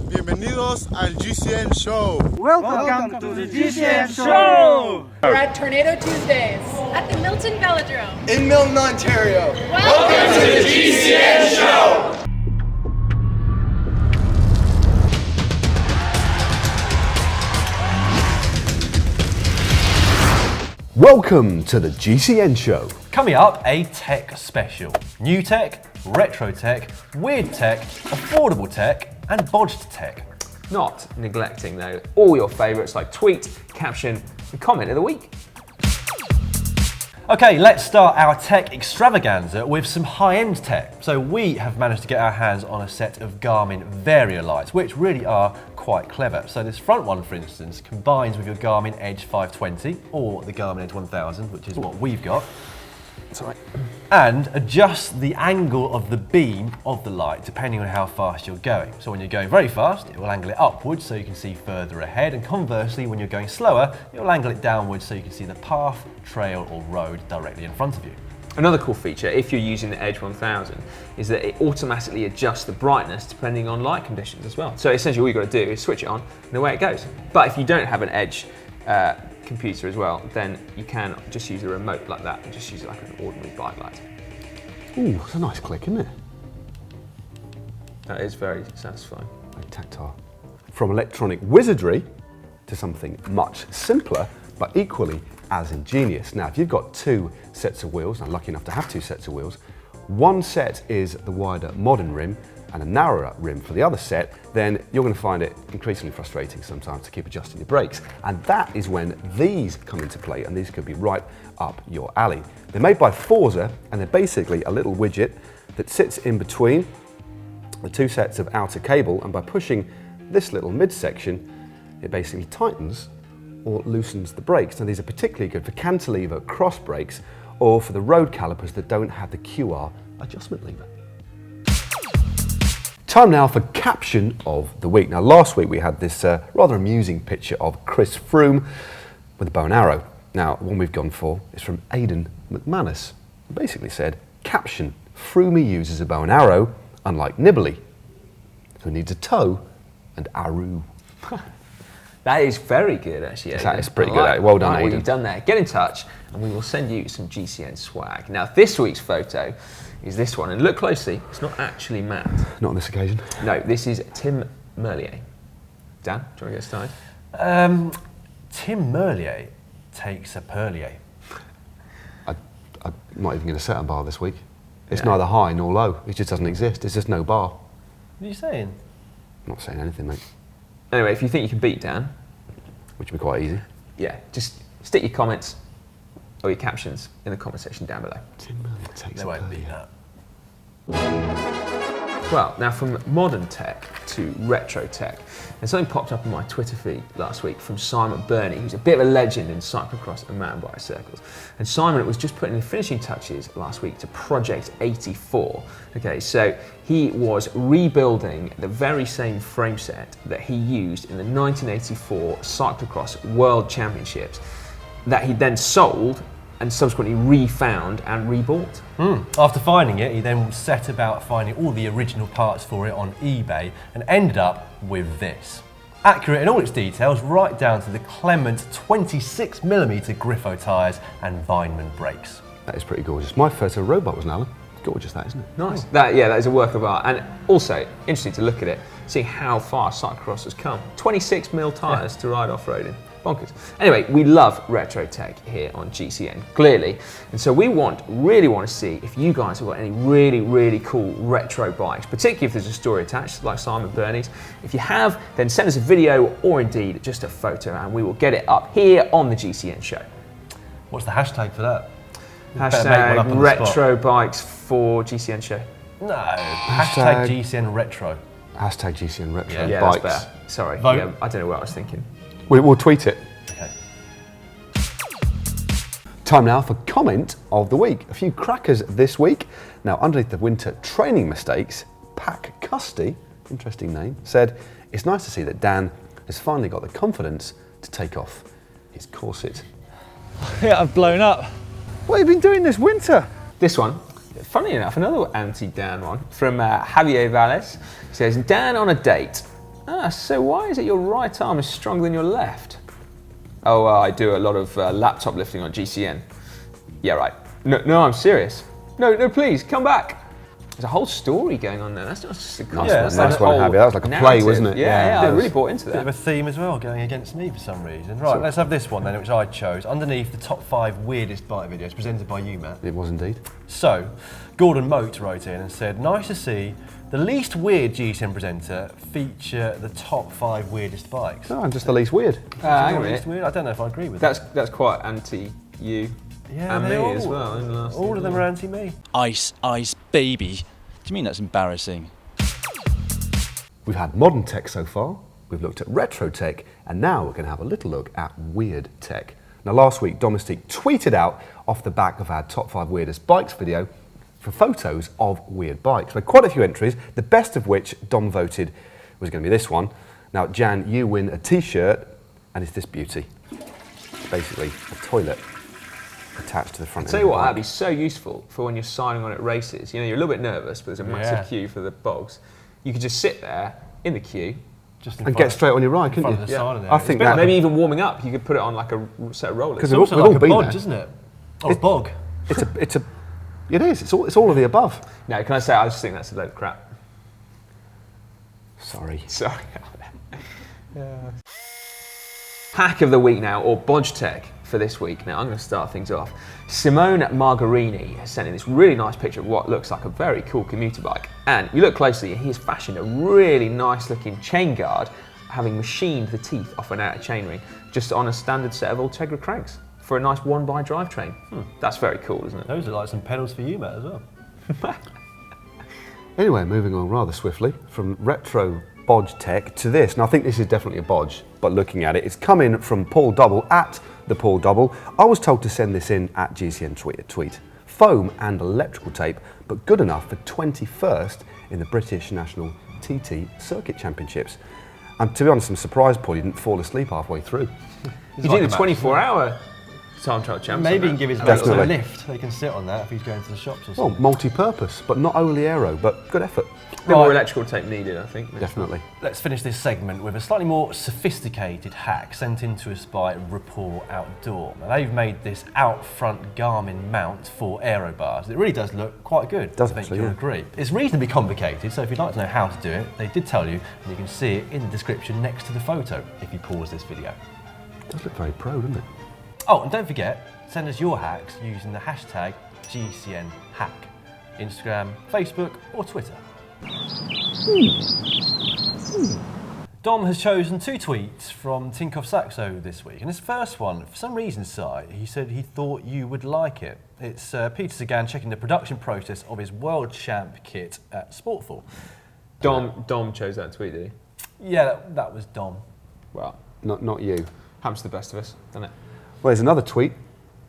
Bienvenidos al GCN Show. Welcome to the GCN Show! We're at Tornado Tuesdays at the Milton Velodrome in Milton, Ontario. Welcome to the GCN Show! Welcome to the GCN Show. Coming up, a tech special. New tech, retro tech, weird tech, affordable tech, and bodged tech. Not neglecting though all your favourites like tweet, caption, and comment of the week. Okay, let's start our tech extravaganza with some high-end tech. So we have managed to get our hands on a set of Garmin Varia lights, which really are quite clever. So this front one, for instance, combines with your Garmin Edge 520 or the Garmin Edge 1000, which is what we've got. Sorry. And adjusts the angle of the beam of the light depending on how fast you're going. So when you're going very fast, it will angle it upwards so you can see further ahead, and conversely, when you're going slower, it will angle it downwards so you can see the path, trail or road directly in front of you. Another cool feature, if you're using the Edge 1000, is that it automatically adjusts the brightness depending on light conditions as well. So essentially all you've got to do is switch it on and away it goes. But if you don't have an Edge computer as well, then you can just use a remote like that and just use it like an ordinary bike light. Ooh, that's a nice click, isn't it? That is very satisfying. Very tactile. From electronic wizardry to something much simpler, but equally as ingenious. Now, if you've got two sets of wheels, I'm lucky enough to have two sets of wheels, one set is the wider modern rim and a narrower rim for the other set, then you're going to find it increasingly frustrating sometimes to keep adjusting your brakes. And that is when these come into play, and these could be right up your alley. They're made by Forza, and they're basically a little widget that sits in between the two sets of outer cable, and by pushing this little midsection, it basically tightens or loosens the brakes. Now these are particularly good for cantilever cross brakes or for the road calipers that don't have the QR adjustment lever. Time now for Caption of the Week. Now last week we had this rather amusing picture of Chris Froome with a bow and arrow. Now the one we've gone for is from Aidan McManus. He basically said, Caption, Froome uses a bow and arrow, unlike Nibali, who needs a toe and arrow. That is very good, actually. That is pretty good. Well done, Aidan. Aidan. What you've done there. Get in touch, and we will send you some GCN swag. Now, this week's photo is this one, and look closely. It's not actually Matt. Not on this occasion. No, this is Tim Merlier. Dan, do you want to get started? Tim Merlier takes a Perlier. I'm not even going to set a bar this week. It's neither high nor low. It just doesn't exist. There's just no bar. What are you saying? I'm not saying anything, mate. Anyway, if you think you can beat Dan, Which would be quite easy. yeah, just stick your comments or your captions in the comment section down below. Tim Merlier takes They a won't beat Perlier. that. Well, now from modern tech to retro tech, and something popped up on my Twitter feed last week from Simon Burney, who's a bit of a legend in cyclocross and mountain bike circles. And Simon was just putting the finishing touches last week to Project 84. Okay, so he was rebuilding the very same frame set that he used in the 1984 Cyclocross World Championships that he then sold and subsequently refound and rebought. After finding it, he then set about finding all the original parts for it on eBay and ended up with this. Accurate in all its details, right down to the Clement 26mm Griffo tyres and Vineman brakes. That is pretty gorgeous. My first road bike was an Allen. It's gorgeous, that, isn't it? Nice. That is a work of art, and also interesting to look at it, see how far cyclocross has come. 26mm tyres to ride off-roading. Bonkers. Anyway, we love retro tech here on GCN, clearly, and so we really want to see if you guys have got any really cool retro bikes, particularly if there's a story attached, like Simon Burney's. If you have, then send us a video or indeed just a photo, and we will get it up here on the GCN show. What's the hashtag for that? Hashtag retro bikes for GCN show. No, hashtag GCN retro. Hashtag GCN retro Yeah, bikes. that's better. Sorry, Vote. yeah, I don't know what I was thinking. We'll tweet it. Okay. Time now for comment of the week. A few crackers this week. Now, underneath the winter training mistakes, Pack Custy, interesting name, said, it's nice to see that Dan has finally got the confidence to take off his corset. Yeah, I've blown up. What have you been doing this winter? This one, funny enough, another anti-Dan one from Javier Valles. Says, Dan on a date. So why is it your right arm is stronger than your left? Oh, I do a lot of laptop lifting on GCN. Yeah, right. No, I'm serious. No, please, come back. There's a whole story going on there. That's not just a customer. Yeah, that's nice one to have. That was like a play, wasn't it? Yeah, I really bought into that. Bit of a theme as well, going against me for some reason. Right, let's have this one then, which I chose. Underneath the top 5 weirdest bike videos, presented by you, Matt. It was indeed. So, Gordon Moat wrote in and said, nice to see the least weird GCN presenter feature the top 5 weirdest bikes. No, I'm just the least weird. Hang on a minute. Weird? I don't know if I agree with that. That's quite anti-you. Yeah, and me as well. All of them are anti-me. Ice, baby. Do you mean that's embarrassing? We've had modern tech so far, we've looked at retro tech, and now we're going to have a little look at weird tech. Now last week, Domestic tweeted out off the back of our top 5 weirdest bikes video for photos of weird bikes. So quite a few entries, the best of which Dom voted was going to be this one. Now Jan, you win a t-shirt, and it's this beauty. Basically a toilet attached to the front end. Tell you what, that'd be so useful for when you're signing on at races. You know, you're a little bit nervous, but there's a massive queue for the bogs. You could just sit there in the queue, and get straight on your ride, couldn't you? I think that maybe even warming up, you could put it on like a set of rollers. Because it's also like a bodge, isn't it? Or a bog. It is. It's all of the above. No, can I say I just think that's a load of crap. Sorry. Hack of the week now, or bodge tech for this week. Now I'm going to start things off. Simone Margarini has sent in this really nice picture of what looks like a very cool commuter bike. And you look closely and he has fashioned a really nice looking chain guard, having machined the teeth off an outer chainring just on a standard set of Ultegra cranks for a nice one-by drivetrain. That's very cool, isn't it? Those are like some pedals for you, Matt, as well. Anyway, moving on rather swiftly from retro bodge tech to this. Now I think this is definitely a bodge, but looking at it, it's come in from Paul Double at the Paul Double. I was told to send this in at GCN tweet. Foam and electrical tape, but good enough for 21st in the British National TT Circuit Championships. And to be honest, I'm surprised Paul didn't fall asleep halfway through. He's doing the 24-hour time trial champs. Maybe he can give his mates a lift. They can sit on that if he's going to the shops or something. Well, multi-purpose, but not only aero, but good effort. A bit more electrical tape needed, I think. Definitely. Let's finish this segment with a slightly more sophisticated hack sent in to us by Rapport Outdoor. Now, they've made this out front Garmin mount for aero bars. It really does look quite good. Does I think actually, you'll yeah. agree. It's reasonably complicated, so if you'd like to know how to do it, they did tell you, and you can see it in the description next to the photo if you pause this video. It does look very pro, doesn't it? Oh, and don't forget, send us your hacks using the hashtag GCNHack. Instagram, Facebook or Twitter. Dom has chosen 2 tweets from Tinkoff Saxo this week, and his first one, for some reason, he said he thought you would like it. It's Peter Sagan checking the production process of his World Champ kit at Sportful. Dom chose that tweet, did he? Yeah, that was Dom. Well, Not you. happens to the best of us, doesn't it? Well, there's another tweet,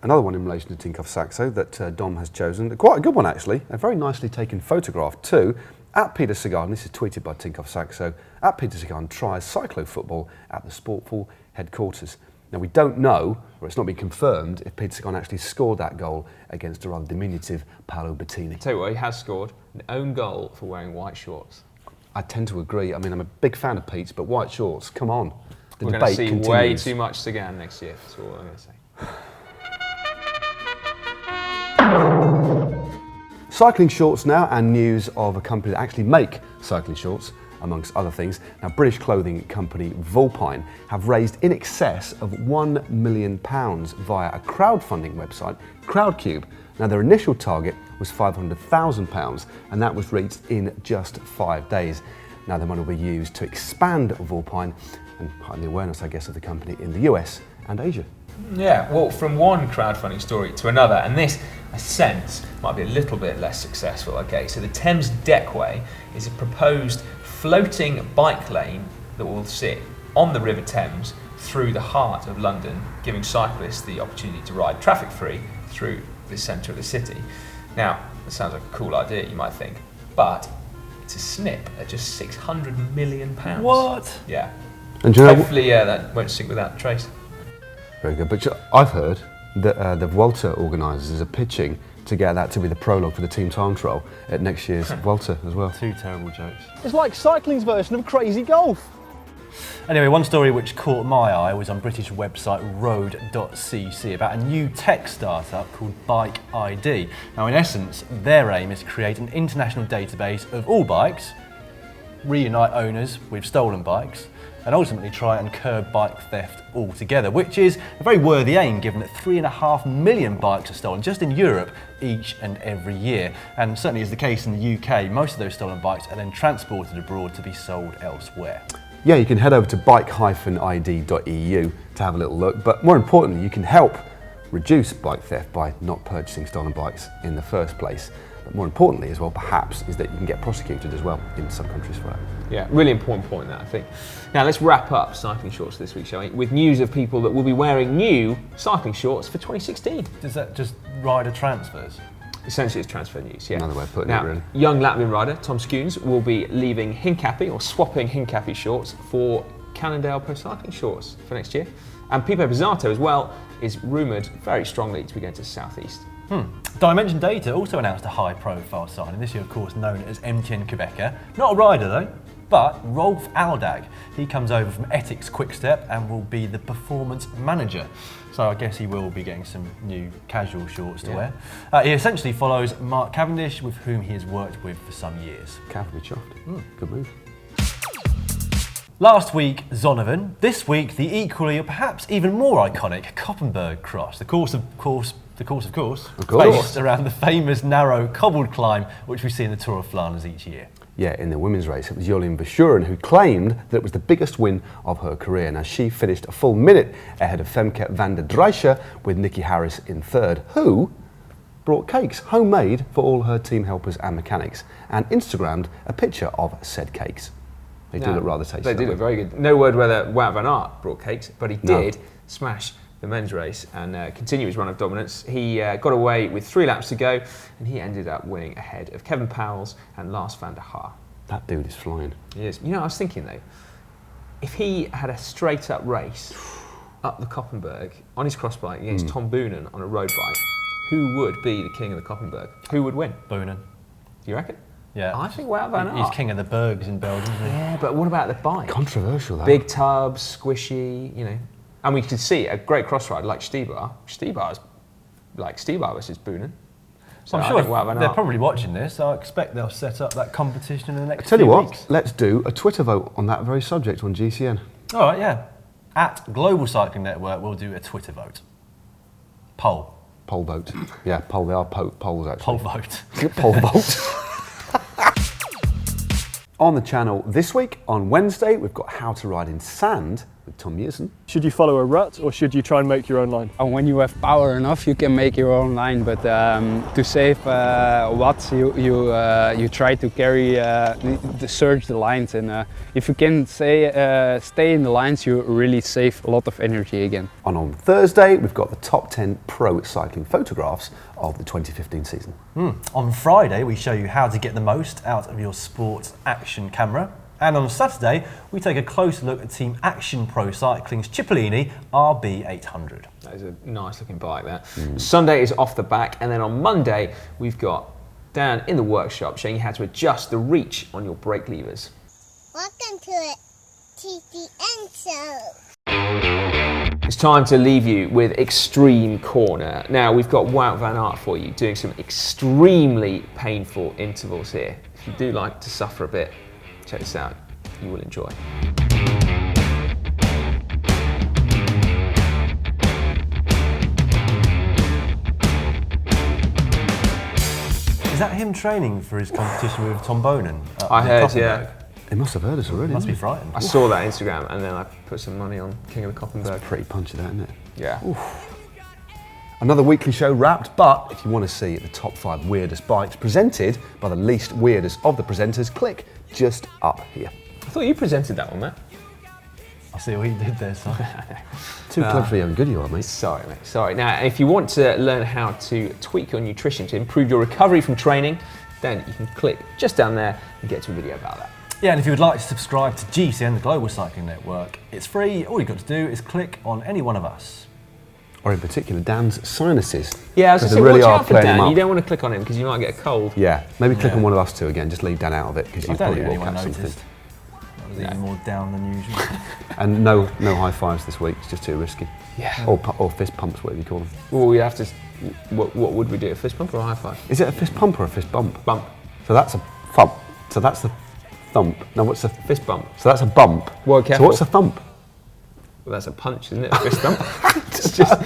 another one in relation to Tinkoff Saxo that Dom has chosen. Quite a good one, actually. A very nicely taken photograph, too. At Peter Sagan, this is tweeted by Tinkoff Saxo, at Peter Sagan tries cyclo-football at the Sportful headquarters. Now, we don't know, or it's not been confirmed, if Peter Sagan actually scored that goal against a rather diminutive Paolo Bettini. Tell you what, he has scored an own goal for wearing white shorts. I tend to agree. I mean, I'm a big fan of Pete's, but white shorts, come on. The We're going to debate see continues. way too much Sagan next year, that's all I'm going to say. Cycling shorts now, and news of a company that actually make cycling shorts, amongst other things. Now, British clothing company Vulpine have raised in excess of £1 million via a crowdfunding website, Crowdcube. Now, their initial target was £500,000, and that was reached in just 5 days. Now, the money will be used to expand Vulpine and heighten the awareness, I guess, of the company in the US and Asia. Yeah, well, from one crowdfunding story to another, and this, I sense, might be a little bit less successful. Okay, so the Thames Deckway is a proposed floating bike lane that will sit on the River Thames through the heart of London, giving cyclists the opportunity to ride traffic-free through the centre of the city. Now, that sounds like a cool idea, you might think, but it's a snip at just £600 million. What? Yeah. And do you know Hopefully, that won't sink without a trace. Very good. But I've heard that the Vuelta organisers are pitching to get that to be the prologue for the team time trial at next year's Vuelta as well. 2 terrible jokes. It's like cycling's version of crazy golf. Anyway, one story which caught my eye was on British website road.cc about a new tech startup called Bike ID. Now, in essence, their aim is to create an international database of all bikes, reunite owners with stolen bikes, and ultimately try and curb bike theft altogether, which is a very worthy aim given that 3.5 million bikes are stolen just in Europe each and every year. And certainly is the case in the UK, most of those stolen bikes are then transported abroad to be sold elsewhere. Yeah, you can head over to bike-id.eu to have a little look, but more importantly, you can help reduce bike theft by not purchasing stolen bikes in the first place. But more importantly as well, perhaps, is that you can get prosecuted as well in some countries for that. Yeah, really important point that, I think. Now let's wrap up cycling shorts this week, shall we? With news of people that will be wearing new cycling shorts for 2016. Is that just rider transfers? Essentially, it's transfer news, yeah. Another way of putting now, it, really. Young Latvian rider Tom Skuns will be leaving Hincapie, or swapping Hincapie shorts for Cannondale Pro Cycling shorts for next year. And Pipo Bizzato as well is rumoured very strongly to be going to the southeast. Dimension Data also announced a high-profile signing, this year of course known as MTN Quebecer. Not a rider though, but Rolf Aldag. He comes over from Ethics Quickstep and will be the performance manager. So I guess he will be getting some new casual shorts to wear. He essentially follows Mark Cavendish, with whom he has worked with for some years. Cav would be chuffed. Good move. Last week, Zonhoven. This week, the equally or perhaps even more iconic Koppenberg Cross. The course, of course, based around the famous narrow cobbled climb which we see in the Tour of Flanders each year. Yeah, in the women's race, it was Jolien Verschuren who claimed that it was the biggest win of her career. Now, she finished a full minute ahead of Femke van der Drijsche, with Nikki Harris in third, who brought cakes, homemade, for all her team helpers and mechanics, and Instagrammed a picture of said cakes. They do look rather tasty. They do look very good. No word whether Wout van Aert brought cakes, but he did smash the men's race and continue his run of dominance. He got away with 3 laps to go, and he ended up winning ahead of Kevin Powles and Lars van der Haar. That dude is flying. He is. You know, I was thinking though, if he had a straight up race up the Koppenberg on his cross bike against Tom Boonen on a road bike, who would be the king of the Koppenberg? Who would win? Boonen. Do you reckon? Yeah. I think Wout van Aert. He's king of the bergs in Belgium, isn't he? Yeah, but what about the bike? Controversial, that. Big tubs, squishy, you know. And we could see a great cross ride like Stibar. Stibar's like Stibar versus Boonen. So I'm I sure think Wout van they're Aert. probably watching this, so I expect they'll set up that competition in the next Tell you few what, weeks. let's do a Twitter vote on that very subject on GCN. All right, yeah. At Global Cycling Network, we'll do a Twitter vote. Poll. Poll vote. Yeah, poll. They are polls, actually. Poll vote. Poll vote. On the channel this week, on Wednesday, we've got How to Ride in Sand with Tom Mearson. Should you follow a rut or should you try and make your own line? And when you have power enough, you can make your own line. But to save watts, you try to carry surge the lines. And if you can stay in the lines, you really save a lot of energy again. And on Thursday, we've got the top 10 pro cycling photographs of the 2015 season. On Friday, we show you how to get the most out of your sports action camera. And on Saturday, we take a closer look at Team Action Pro Cycling's Cipollini RB800. That is a nice looking bike, that. Sunday is off the back, and then on Monday, we've got Dan in the workshop showing you how to adjust the reach on your brake levers. Welcome to the GCN Show. It's time to leave you with Extreme Corner. Now, we've got Wout van Aert for you, doing some extremely painful intervals here. If you do like to suffer a bit, check this out, you will enjoy. Is that him training for his competition with Tom Boonen? I heard, yeah. They must have heard us already. Must be frightened. I saw that Instagram and then I put some money on King of the Koppenberg. Pretty punchy, that, isn't it? Yeah. Another weekly show wrapped, but if you want to see the top 5 weirdest bikes presented by the least weirdest of the presenters, click just up here. I thought you presented that one, Matt. I see what he did there, son. Too clever for your own good you are, mate. Sorry, mate. Sorry. Now, if you want to learn how to tweak your nutrition to improve your recovery from training, then you can click just down there and get to a video about that. Yeah, and if you would like to subscribe to GCN, the Global Cycling Network, it's free. All you've got to do is click on any one of us. Or in particular, Dan's sinuses. Yeah, I was going to say, really watch out for playing him Dan. up. You don't want to click on him because you might get a cold. Yeah, maybe click on one of us two again, just leave Dan out of it because you I don't probably think will anyone catch something. noticed. That was even more down than usual. And no high fives this week. It's just too risky. Yeah. Or fist pumps, whatever you call them. Well, we have to. What would we do? A fist pump or a high five? Is it a fist pump or a fist bump? Bump. So that's a thump. So that's the thump. Now what's the Fist bump. So that's a bump. Well, so careful. what's a thump? Well, that's a punch, isn't it? A fist bump. It's just